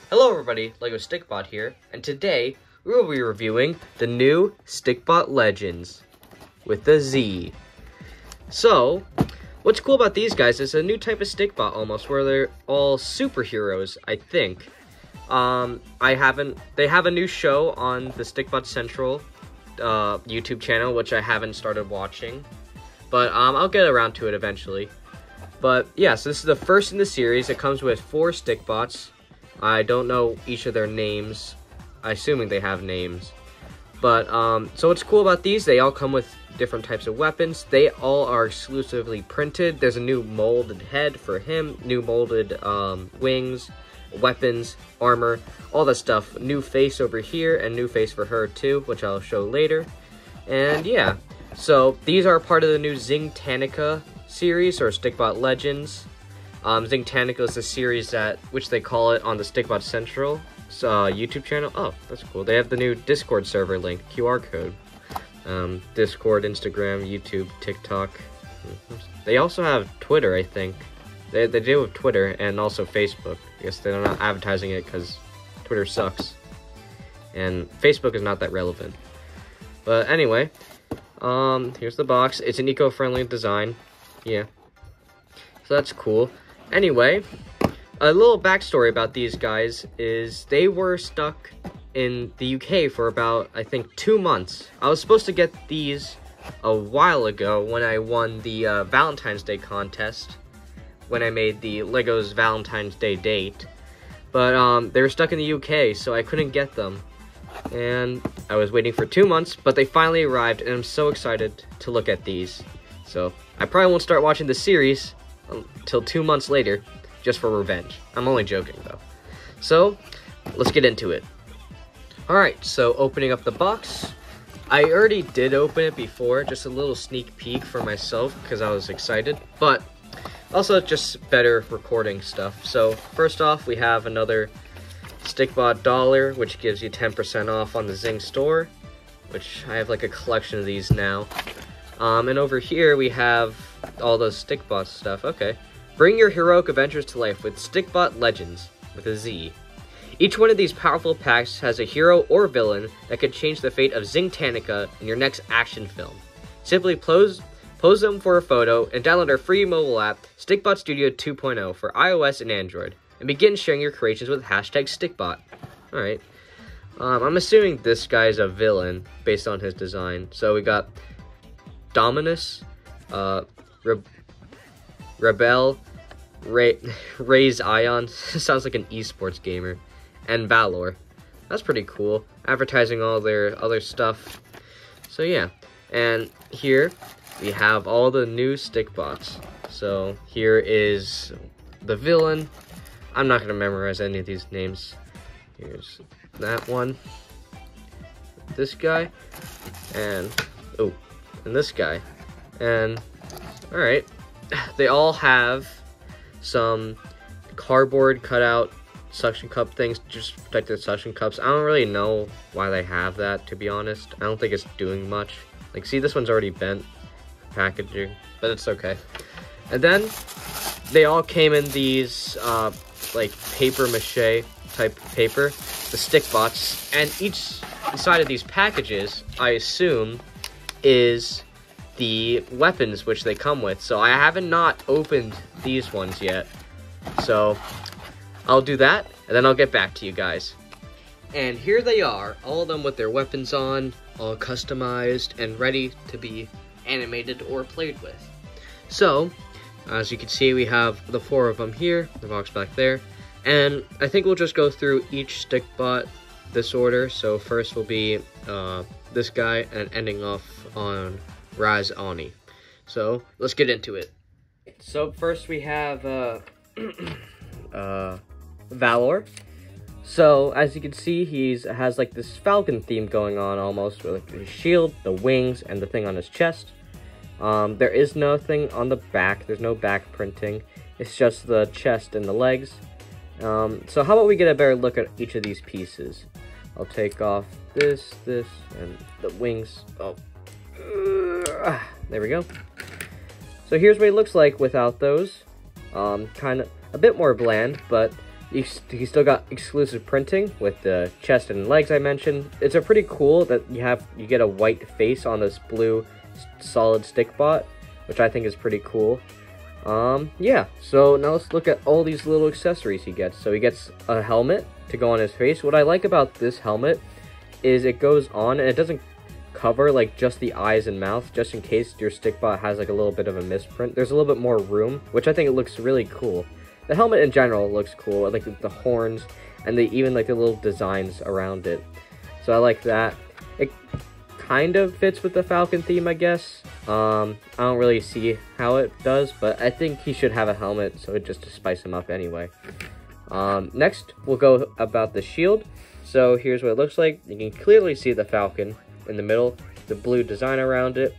Hello everybody, Lego Stikbot here, and today we will be reviewing the new Stikbot Legendz with the Z. So, what's cool about these guys is a new type of Stikbot almost, where they're all superheroes, I think. They have a new show on the Stikbot Central YouTube channel, which I haven't started watching, but I'll get around to it eventually. But yeah, so this is the first in the series. It comes with 4 Stikbots. I don't know each of their names. I'm assuming they have names. But, so what's cool about these, they all come with different types of weapons. They all are exclusively printed. There's a new molded head for him, new molded wings, weapons, armor, all that stuff. New face over here, and new face for her too, which I'll show later. And yeah, so these are part of the new Zing series, or Stikbot Legendz. Zing is a series which they call it on the Stikbot Central YouTube channel. Oh, that's cool. They have the new Discord server link, QR code. Discord, Instagram, YouTube, TikTok. They also have Twitter, I think. They do have Twitter and also Facebook. I guess they're not advertising it because Twitter sucks. And Facebook is not that relevant. But anyway, here's the box. It's an eco-friendly design. Yeah. So that's cool. Anyway, a little backstory about these guys is they were stuck in the UK for about, I think, 2 months. I was supposed to get these a while ago when I won the Valentines Day Contest, when I made the Lego's Valentine's Day date. But they were stuck in the UK, so I couldn't get them. And I was waiting for 2 months, but they finally arrived, and I'm so excited to look at these. So I probably won't start watching the series until 2 months later, just for revenge. I'm only joking, though. So, let's get into it. Alright, so opening up the box. I already did open it before, just a little sneak peek for myself, because I was excited. But, also just better recording stuff. So, first off, we have another Stikbot dollar, which gives you 10% off on the Zing store, which I have like a collection of these now. And over here we have all those Stikbot stuff. Okay. Bring your heroic adventures to life with Stikbot Legendz, with a Z. Each one of these powerful packs has a hero or villain that could change the fate of Zingtanica in your next action film. Simply pose them for a photo and download our free mobile app, Stikbot Studio 2.0 for iOS and Android, and begin sharing your creations with #Stikbot. Alright. I'm assuming this guy's a villain based on his design. So we got Dominus, Rebel, Raise Ion, sounds like an esports gamer, and Valor. That's pretty cool. Advertising all their other stuff. So yeah, and here we have all the new Stikbots. So here is the villain. I'm not going to memorize any of these names. Here's that one, this guy, and this guy. And alright, they all have some cardboard cutout suction cup things just to protect their suction cups. I don't really know why they have that, to be honest. I don't think it's doing much. Like, see, this one's already bent packaging, but it's okay. And then they all came in these like paper mache type paper, the Stikbots, and each side of these packages, I assume, is the weapons which they come with. So I haven't not opened these ones yet, so I'll do that and then I'll get back to you guys. And here they are, all of them with their weapons on, all customized and ready to be animated or played with. So as you can see, we have the 4 of them here, the box back there, and I think we'll just go through each Stikbot this order. So first will be this guy, and ending off on Raz Ani. So let's get into it. So first we have Valor. So as you can see, has like this Falcon theme going on almost, with like his shield, the wings, and the thing on his chest. There is nothing on the back. There's no back printing. It's just the chest and the legs. So how about we get a better look at each of these pieces? I'll take off this, and the wings. Oh. There we go. So here's what it looks like without those. Kind of a bit more bland, but He's still got exclusive printing with the chest and legs I mentioned. It's a pretty cool that you get a white face on this blue solid Stikbot, which I think is pretty cool. Yeah, so now let's look at all these little accessories he gets. So he gets a helmet to go on his face. What I like about this helmet is it goes on and it doesn't cover like just the eyes and mouth, just in case your Stikbot has like a little bit of a misprint. There's a little bit more room, which I think it looks really cool. The helmet in general looks cool. I like the horns and even like the little designs around it. So I like that. It kind of fits with the Falcon theme, I guess. I don't really see how it does, but I think he should have a helmet, so just to spice him up anyway. Next, we'll go about the shield. So here's what it looks like. You can clearly see the Falcon in the middle, the blue design around it.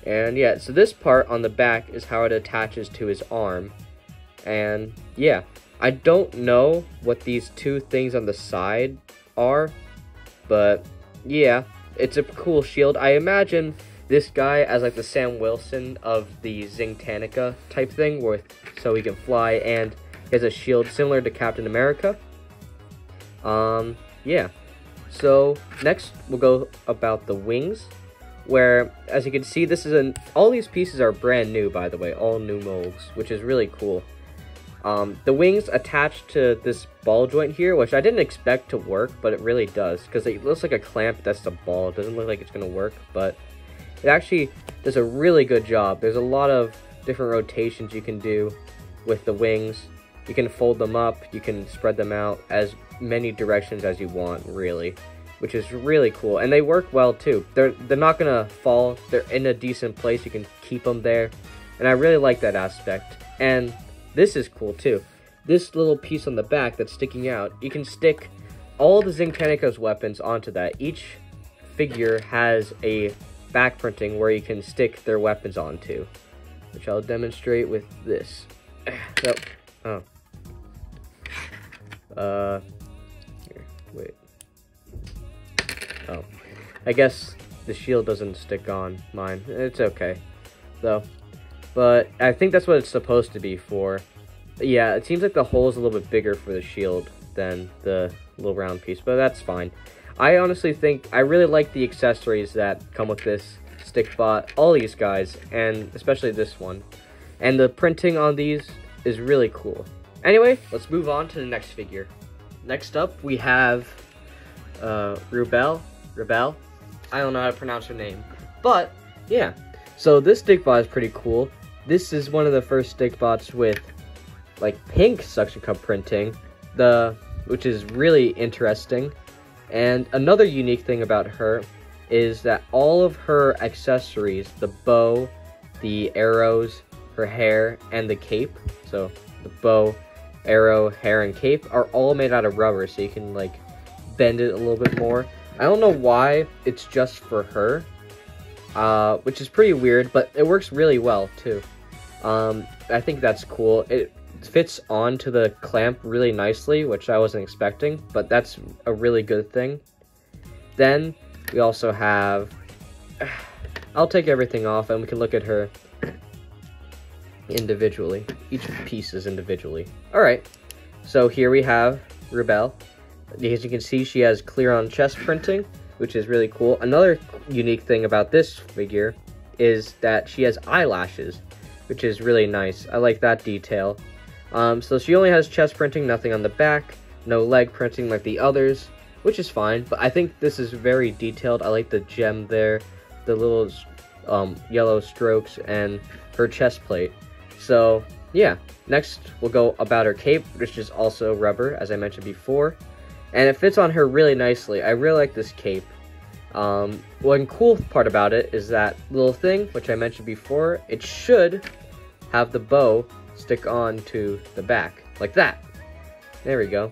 And yeah, so this part on the back is how it attaches to his arm. And yeah, I don't know what these two things on the side are, but yeah, it's a cool shield. I imagine this guy as like the Sam Wilson of the Zing type thing, so he can fly, and he has a shield similar to Captain America. Yeah. So next we'll go about the wings, where as you can see, all these pieces are brand new, by the way, all new molds, which is really cool. The wings attach to this ball joint here, which I didn't expect to work, but it really does, because it looks like a clamp that's the ball. It doesn't look like it's going to work, but it actually does a really good job. There's a lot of different rotations you can do with the wings. You can fold them up, you can spread them out as many directions as you want, really, which is really cool. And they work well too. They're not going to fall. They're in a decent place. You can keep them there, and I really like that aspect. And this is cool too. This little piece on the back that's sticking out, you can stick all the Zing weapons onto that. Each figure has a back printing where you can stick their weapons onto, which I'll demonstrate with this. Oh. Here, wait. Oh. I guess the shield doesn't stick on mine. It's okay, though. But I think that's what it's supposed to be for. Yeah, it seems like the hole is a little bit bigger for the shield than the little round piece, but that's fine. I honestly think I really like the accessories that come with this Stikbot, all these guys, and especially this one. And the printing on these is really cool. Anyway, let's move on to the next figure. Next up, we have Rebel. I don't know how to pronounce her name, but yeah. So this Stikbot is pretty cool. This is one of the first Stikbots with like pink suction cup printing, which is really interesting. And another unique thing about her is that all of her accessories, the bow, the arrows, her hair, and the cape, so the bow, arrow, hair, and cape are all made out of rubber, so you can like bend it a little bit more. I don't know why it's just for her, which is pretty weird, but it works really well too. I think that's cool. It fits onto the clamp really nicely, which I wasn't expecting, but that's a really good thing. Then we also have, I'll take everything off and we can look at her individually. Each piece is individually. Alright, so here we have Rebel. As you can see, she has clear on chest printing, which is really cool. Another unique thing about this figure is that she has eyelashes, which is really nice. I like that detail. So she only has chest printing, nothing on the back, no leg printing like the others, which is fine, but I think this is very detailed. I like the gem there, the little yellow strokes, and her chest plate. So yeah, next we'll go about her cape, which is also rubber, as I mentioned before, and it fits on her really nicely. I really like this cape. One cool part about it is that little thing, which I mentioned before, it should have the bow stick on to the back, like that. There we go.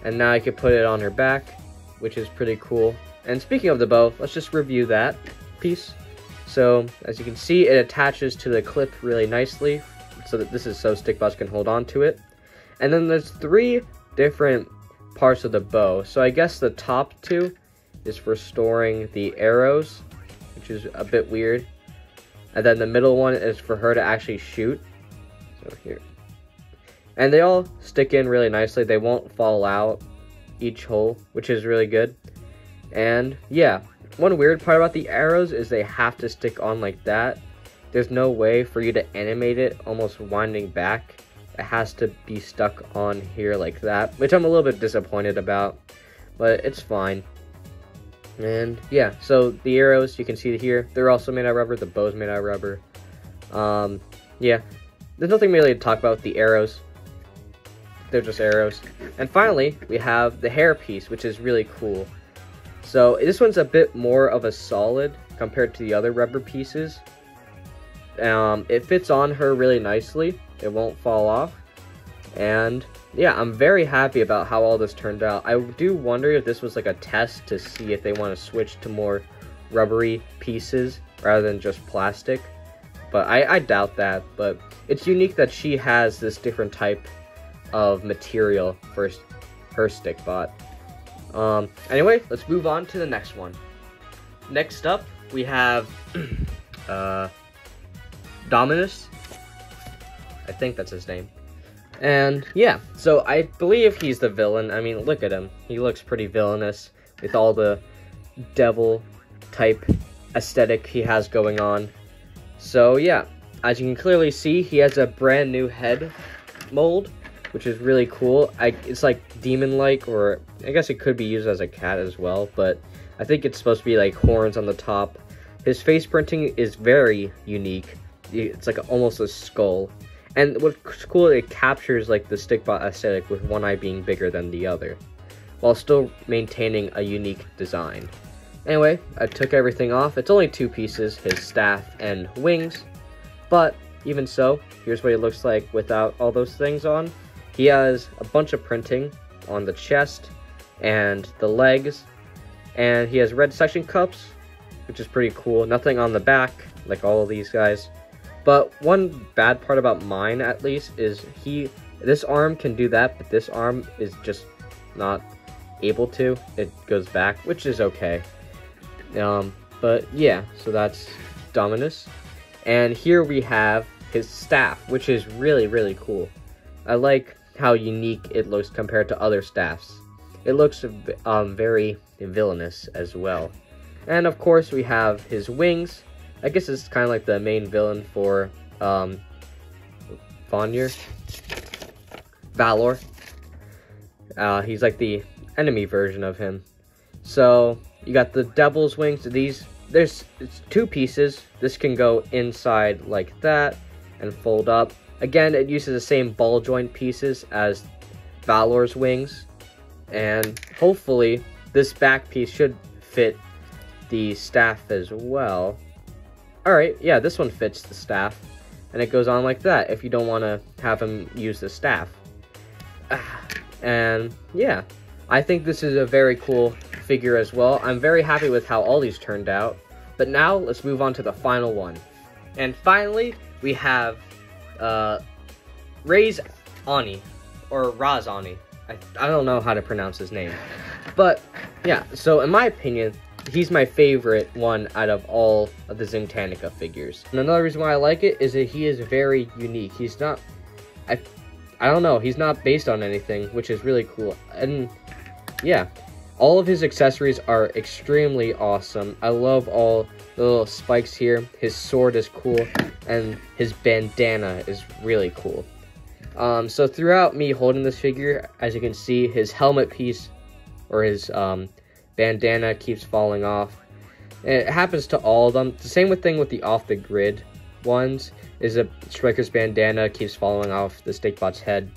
And now I can put it on her back, which is pretty cool. And speaking of the bow, let's just review that piece. So, as you can see, it attaches to the clip really nicely, so that this is so Stikbots can hold on to it. And then there's 3 different parts of the bow. So I guess the top 2 is for storing the arrows, which is a bit weird. And then the middle one is for her to actually shoot. So here. And they all stick in really nicely. They won't fall out each hole, which is really good. And yeah, one weird part about the arrows is they have to stick on like that. There's no way for you to animate it almost winding back. It has to be stuck on here like that, which I'm a little bit disappointed about, but it's fine. And yeah, so the arrows, you can see here, they're also made out of rubber. The bow's made out of rubber. Yeah, there's nothing really to talk about with the arrows. They're just arrows. And finally, we have the hair piece, which is really cool. So this one's a bit more of a solid compared to the other rubber pieces. It fits on her really nicely. It won't fall off. And yeah, I'm very happy about how all this turned out. I do wonder if this was like a test to see if they want to switch to more rubbery pieces rather than just plastic. But I doubt that. But it's unique that she has this different type of material for her Stikbot. Anyway, let's move on to the next one. Next up, we have Dominus. I think that's his name. And yeah, so I believe he's the villain. I mean, look at him. He looks pretty villainous with all the devil type aesthetic he has going on. So yeah, as you can clearly see, he has a brand new head mold, which is really cool. It's like demon-like, or I guess it could be used as a cat as well, but I think it's supposed to be like horns on the top. His face printing is very unique. It's like almost a skull. And what's cool, it captures like the Stikbot aesthetic with one eye being bigger than the other, while still maintaining a unique design. Anyway, I took everything off. It's only two pieces, his staff and wings, but even so, here's what he looks like without all those things on. He has a bunch of printing on the chest and the legs, and he has red suction cups, which is pretty cool. Nothing on the back, like all of these guys. But one bad part about mine, at least, is this arm can do that, but this arm is just not able to. It goes back, which is okay. But yeah, so that's Dominus. And here we have his staff, which is really, really cool. I like how unique it looks compared to other staffs. It looks very villainous as well. And of course, we have his wings. I guess it's kind of like the main villain for Valor. He's like the enemy version of him. So you got the devil's wings. It's two pieces. This can go inside like that and fold up. Again, it uses the same ball joint pieces as Valor's wings. And hopefully this back piece should fit the staff as well. Alright, yeah, this one fits the staff, and it goes on like that if you don't want to have him use the staff. And yeah, I think this is a very cool figure as well. I'm very happy with how all these turned out. But now, let's move on to the final one. And finally, we have Raz Ani, or Raz Ani. I don't know how to pronounce his name. But yeah, so in my opinion, he's my favorite one out of all of the Zingtanica figures. And another reason why I like it is that he is very unique. He's not, I don't know, he's not based on anything, which is really cool. And yeah, all of his accessories are extremely awesome. I love all the little spikes here. His sword is cool, and his bandana is really cool. So throughout me holding this figure, as you can see, his helmet piece, or his bandana, keeps falling off. And it happens to all of them. The same thing with the off-the-grid ones, is a Striker's bandana keeps falling off the Stikbot's head.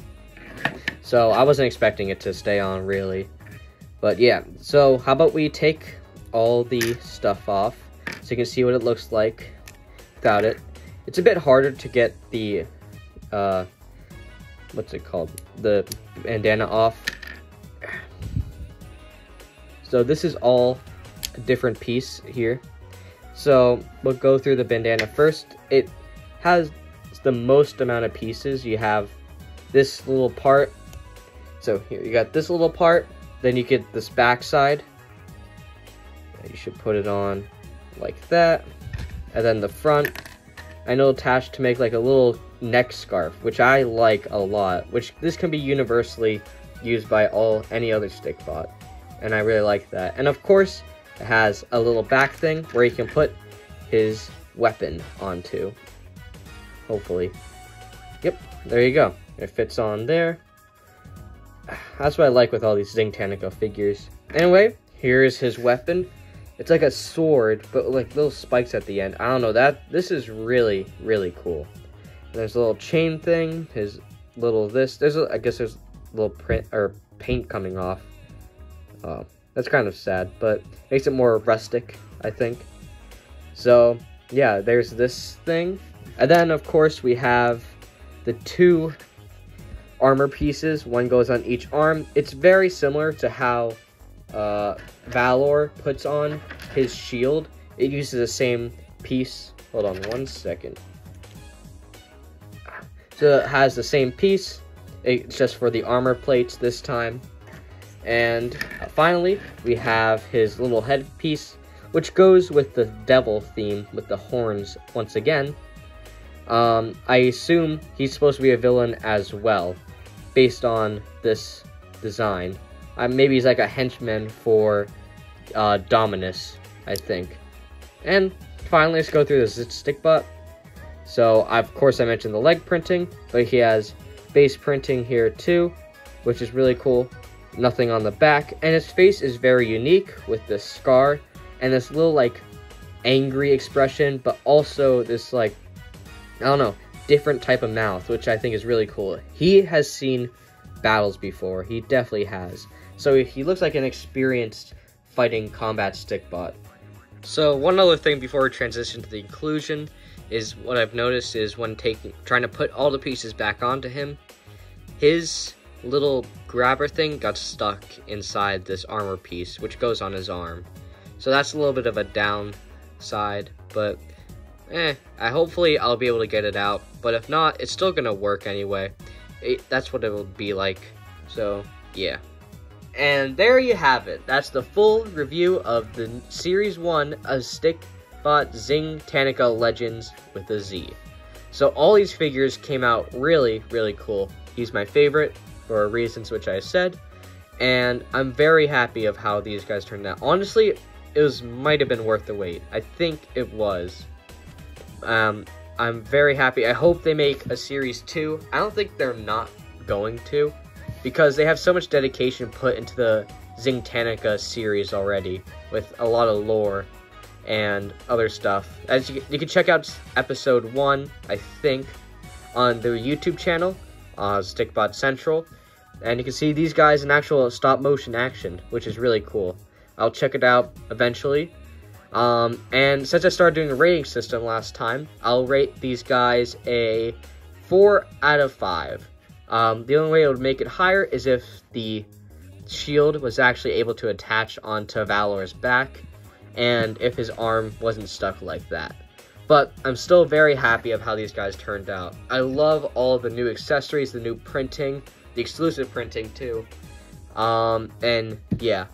So I wasn't expecting it to stay on, really. But yeah, so how about we take all the stuff off so you can see what it looks like without it. It's a bit harder to get the, what's it called? The bandana off. So this is all a different piece here. So we'll go through the bandana first. It has the most amount of pieces. You have this little part. So here you got this little part. Then you get this back side. You should put it on like that. And then the front. I know attached to make like a little neck scarf, which I like a lot, which this can be universally used by any other Stikbot, and I really like that. And of course, it has a little back thing where he can put his weapon onto, hopefully. Yep, there you go. It fits on there. That's what I like with all these Zing figures. Anyway, here's his weapon. It's like a sword, but like little spikes at the end. I don't know, this is really, really cool. And there's a little chain thing, his little I guess there's a little print or paint coming off. That's kind of sad, but makes it more rustic, I think. So, yeah, there's this thing. And then, of course, we have the 2 armor pieces. One goes on each arm. It's very similar to how Valor puts on his shield. It uses the same piece. Hold on one second. So it has the same piece. It's just for the armor plates this time. And finally, we have his little headpiece, which goes with the devil theme with the horns once again. I assume he's supposed to be a villain as well, based on this design. Maybe he's like a henchman for Dominus, I think. And finally, let's go through the Stikbot. So, of course, I mentioned the leg printing, but he has base printing here too, which is really cool. Nothing on the back, and his face is very unique with this scar and this little like angry expression, but also this like, I don't know, different type of mouth, which I think is really cool. He has seen battles before. He definitely has. So he looks like an experienced fighting combat Stikbot. So one other thing before we transition to the inclusion is what I've noticed is when trying to put all the pieces back onto him, his little grabber thing got stuck inside this armor piece, which goes on his arm. So that's a little bit of a downside, but hopefully I'll be able to get it out. But if not, it's still gonna work anyway. That's what it will be like. So yeah. And there you have it. That's the full review of the Series 1 of Stikbot Zing and Legendz with a Z. So all these figures came out really, really cool. He's my favorite for reasons which I said, and I'm very happy of how these guys turned out. Honestly, it might have been worth the wait. I think it was. I'm very happy. I hope they make a Series 2. I don't think they're not going to, because they have so much dedication put into the Zing series already, with a lot of lore and other stuff. As you can check out episode 1, I think, on their YouTube channel, Stikbot Central, and you can see these guys in actual stop motion action, which is really cool. I'll check it out eventually. And since I started doing a rating system last time, I'll rate these guys a 4 out of 5. The only way it would make it higher is if the shield was actually able to attach onto Valor's back, and if his arm wasn't stuck like that. But I'm still very happy of how these guys turned out. I love all the new accessories, the new printing, the exclusive printing too. And yeah,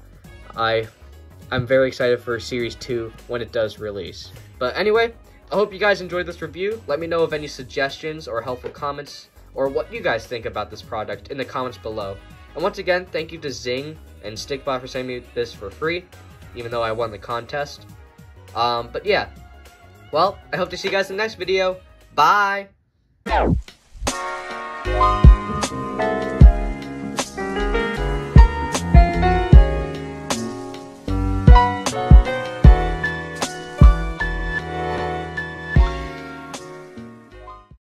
I'm very excited for Series 2 when it does release. But anyway, I hope you guys enjoyed this review. Let me know of any suggestions or helpful comments, or what you guys think about this product in the comments below. And once again, thank you to Zing and Stikbot for sending me this for free, even though I won the contest. But yeah. Well, I hope to see you guys in the next video. Bye!